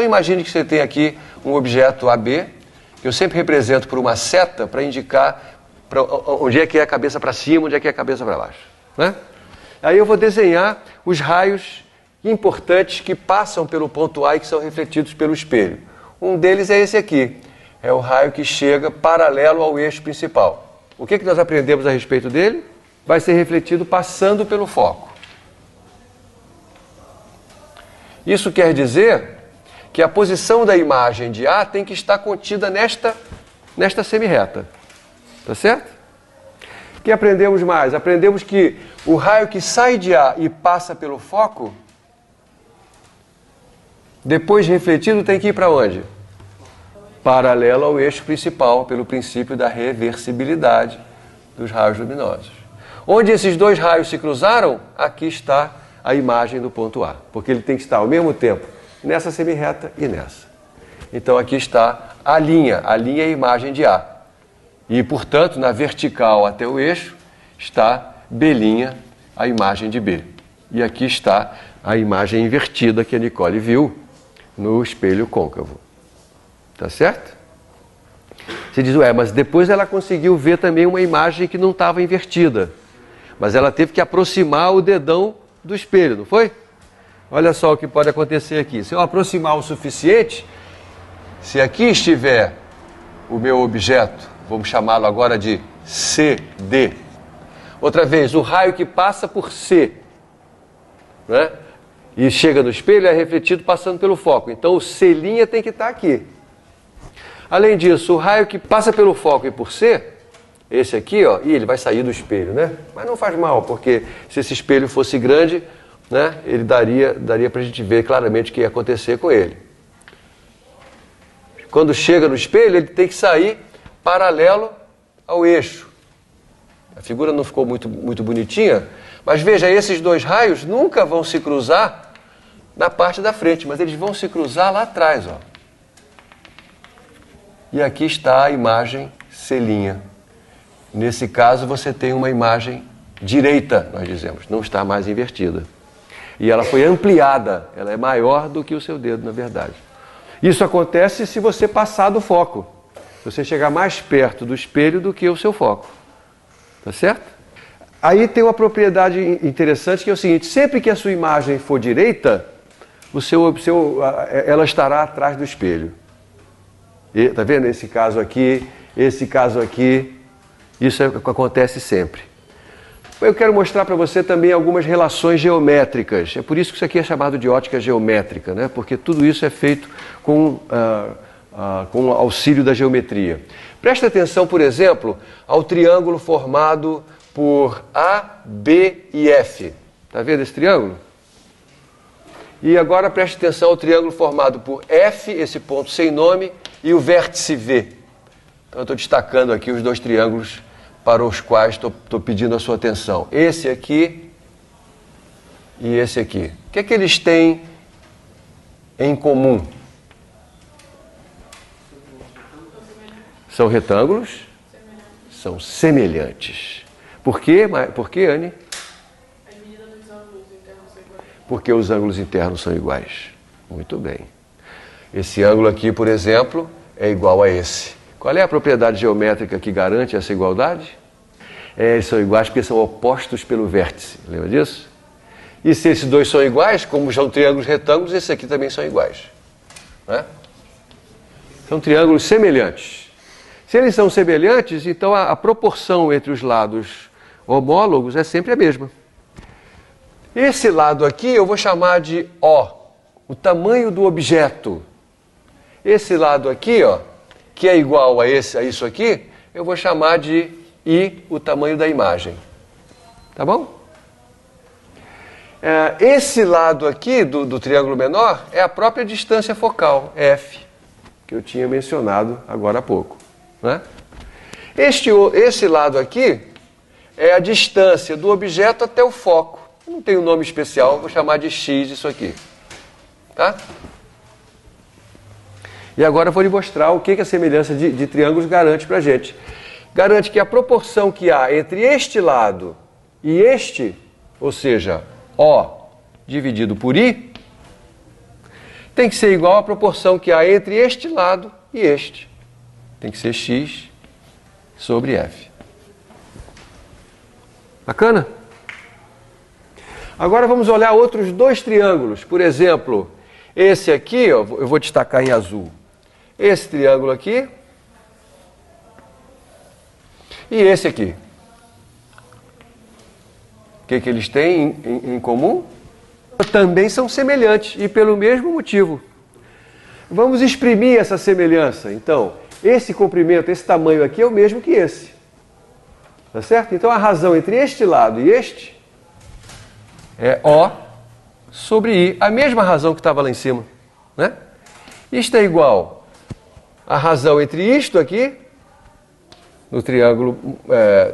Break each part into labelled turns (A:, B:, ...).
A: imagine que você tem aqui um objeto AB, que eu sempre represento por uma seta para indicar onde é que é a cabeça para cima, onde é que é a cabeça para baixo, né? Aí eu vou desenhar os raios importantes que passam pelo ponto A e que são refletidos pelo espelho. Um deles é esse aqui, é o raio que chega paralelo ao eixo principal. O que nós aprendemos a respeito dele? Vai ser refletido passando pelo foco. Isso quer dizer que a posição da imagem de A tem que estar contida nesta semirreta. Tá certo? O que aprendemos mais? Aprendemos que o raio que sai de A e passa pelo foco, depois refletido, tem que ir para onde? Paralelo ao eixo principal, pelo princípio da reversibilidade dos raios luminosos. Onde esses dois raios se cruzaram, aqui está a imagem do ponto A, porque ele tem que estar ao mesmo tempo nessa semirreta e nessa. Então aqui está a linha é a imagem de A. E, portanto, na vertical até o eixo, está B', a imagem de B. E aqui está a imagem invertida que a Nicole viu no espelho côncavo. Tá certo? Você diz, mas depois ela conseguiu ver também uma imagem que não estava invertida. Mas ela teve que aproximar o dedão do espelho, não foi? Olha só o que pode acontecer aqui. Se eu aproximar o suficiente, se aqui estiver o meu objeto, vamos chamá-lo agora de CD. Outra vez, o raio que passa por C, né? E chega no espelho é refletido passando pelo foco. Então o C' tem que estar aqui. Além disso, o raio que passa pelo foco e por C, esse aqui, ó, e ele vai sair do espelho, né? Mas não faz mal, porque se esse espelho fosse grande, né, ele daria para a gente ver claramente o que ia acontecer com ele. Quando chega no espelho, ele tem que sair paralelo ao eixo. A figura não ficou muito bonitinha, mas veja, esses dois raios nunca vão se cruzar na parte da frente, mas eles vão se cruzar lá atrás, ó. E aqui está a imagem C'. Nesse caso, você tem uma imagem direita, nós dizemos, não está mais invertida. E ela foi ampliada, ela é maior do que o seu dedo, na verdade. Isso acontece se você passar do foco. Se você chegar mais perto do espelho do que o seu foco. Tá certo? Aí tem uma propriedade interessante que é o seguinte, sempre que a sua imagem for direita, ela estará atrás do espelho. Tá vendo? Esse caso aqui, isso é o que acontece sempre. Eu quero mostrar para você também algumas relações geométricas. É por isso que isso aqui é chamado de ótica geométrica, né? Porque tudo isso é feito com o auxílio da geometria. Presta atenção, por exemplo, ao triângulo formado por A, B e F. Está vendo esse triângulo? E agora preste atenção ao triângulo formado por F, esse ponto sem nome, e o vértice V. Então eu estou destacando aqui os dois triângulos para os quais estou pedindo a sua atenção. Esse aqui e esse aqui. O que é que eles têm em comum? São retângulos? São semelhantes. Por quê? Por quê, Anne? Porque os ângulos internos são iguais. Muito bem. Esse ângulo aqui, por exemplo, é igual a esse. Qual é a propriedade geométrica que garante essa igualdade? Eles são iguais porque são opostos pelo vértice. Lembra disso? E se esses dois são iguais, como são triângulos retângulos, esses aqui também são iguais. Né? São triângulos semelhantes. Se eles são semelhantes, então a proporção entre os lados homólogos é sempre a mesma. Esse lado aqui eu vou chamar de O, o tamanho do objeto. Esse lado aqui, ó, que é igual a isso aqui, eu vou chamar de I, o tamanho da imagem. Tá bom? Esse lado aqui do triângulo menor é a própria distância focal, F, que eu tinha mencionado agora há pouco. Né? Esse lado aqui é a distância do objeto até o foco. Eu não tem um nome especial, vou chamar de X isso aqui. Tá? E agora eu vou lhe mostrar o que a semelhança de triângulos garante para a gente. Garante que a proporção que há entre este lado e este, ou seja, O dividido por I, tem que ser igual à proporção que há entre este lado e este. Tem que ser x sobre f. Bacana? Agora vamos olhar outros dois triângulos. Por exemplo, esse aqui, ó, eu vou destacar em azul. Esse triângulo aqui e esse aqui. O que eles têm em comum? Também são semelhantes e pelo mesmo motivo. Vamos exprimir essa semelhança. Então, esse comprimento, esse tamanho aqui é o mesmo que esse. Tá certo? Então a razão entre este lado e este é O sobre I, a mesma razão que estava lá em cima, né? Isto é igual à razão entre isto aqui, no triângulo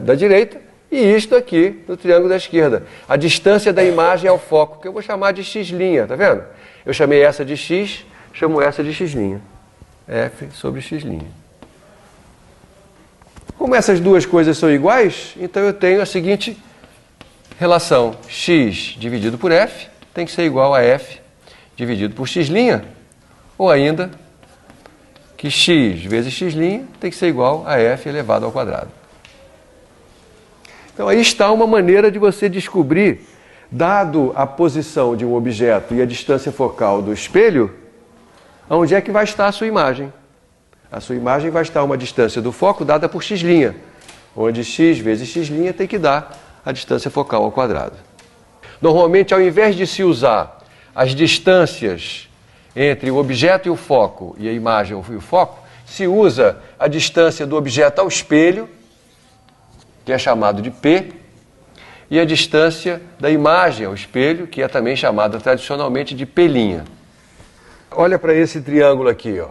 A: da direita, e isto aqui, no triângulo da esquerda. A distância da imagem ao foco, que eu vou chamar de x', tá vendo? Eu chamei essa de x, chamo essa de x'. F sobre x'. Como essas duas coisas são iguais, então eu tenho a seguinte relação: x dividido por f tem que ser igual a f dividido por x', ou ainda que x vezes x' tem que ser igual a f elevado ao quadrado. Então aí está uma maneira de você descobrir, dado a posição de um objeto e a distância focal do espelho, onde é que vai estar a sua imagem. A sua imagem vai estar a uma distância do foco dada por x', onde x vezes x' tem que dar a distância focal ao quadrado. Normalmente, ao invés de se usar as distâncias entre o objeto e o foco, e a imagem e o foco, se usa a distância do objeto ao espelho, que é chamado de P, e a distância da imagem ao espelho, que é também chamada tradicionalmente de P'. Olha para esse triângulo aqui, ó.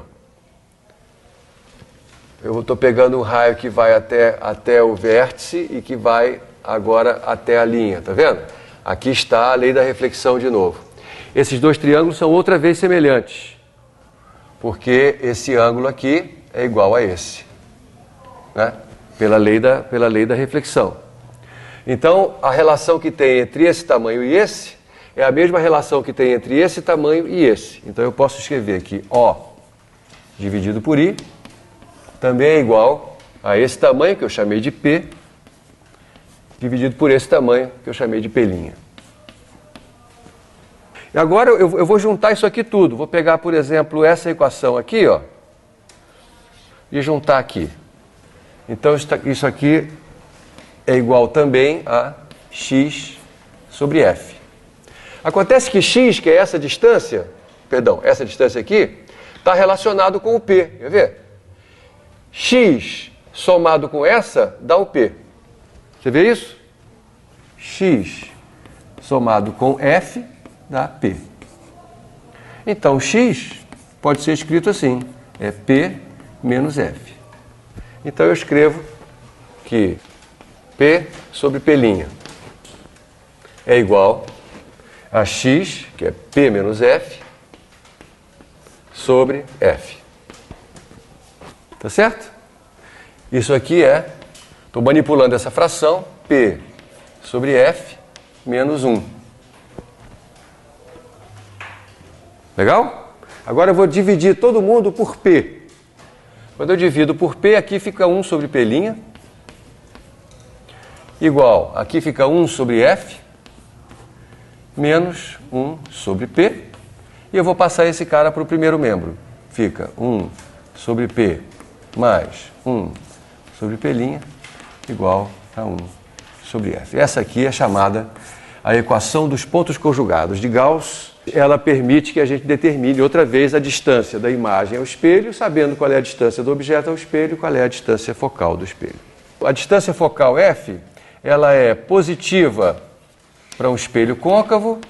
A: Eu estou pegando um raio que vai até o vértice e que vai agora até a linha, tá vendo? Aqui está a lei da reflexão de novo. Esses dois triângulos são outra vez semelhantes, porque esse ângulo aqui é igual a esse, né? Pela lei da reflexão. Então, a relação que tem entre esse tamanho e esse é a mesma relação que tem entre esse tamanho e esse. Então, eu posso escrever aqui O dividido por I também é igual a esse tamanho, que eu chamei de P, dividido por esse tamanho, que eu chamei de P'. E agora eu vou juntar isso aqui tudo. Vou pegar, por exemplo, essa equação aqui, ó, e juntar aqui. Então, isso aqui é igual também a x sobre f. Acontece que x, que é essa distância, essa distância aqui, está relacionado com o p, quer ver? X somado com essa dá o p. Você vê isso? X somado com f dá p. Então, x pode ser escrito assim, é p menos f. Então, eu escrevo que P sobre P' é igual a x, que é P menos f, sobre f. Tá certo? Isso aqui estou manipulando essa fração, P sobre f menos 1. Legal? Agora eu vou dividir todo mundo por P. Quando eu divido por P, aqui fica 1 sobre P', igual, aqui fica 1 sobre F, menos 1 sobre P, e eu vou passar esse cara para o primeiro membro. Fica 1 sobre P mais 1 sobre P', igual a 1 sobre F. Essa aqui é chamada a equação dos pontos conjugados de Gauss. Ela permite que a gente determine outra vez a distância da imagem ao espelho, sabendo qual é a distância do objeto ao espelho e qual é a distância focal do espelho. A distância focal F, ela é positiva para um espelho côncavo,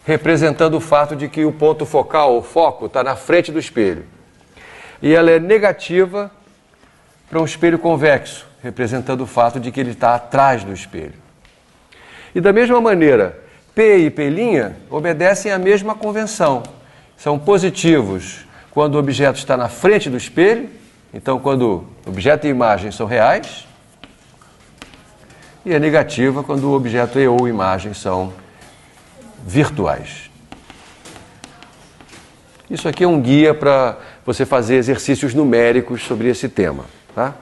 A: representando o fato de que o ponto focal, o foco, está na frente do espelho. E ela é negativa para um espelho convexo, representando o fato de que ele está atrás do espelho. E da mesma maneira, P e P' obedecem à mesma convenção. São positivos quando o objeto está na frente do espelho, então quando o objeto e a imagem são reais, e é negativa quando o objeto e ou imagem são virtuais. Isso aqui é um guia para você fazer exercícios numéricos sobre esse tema, tá?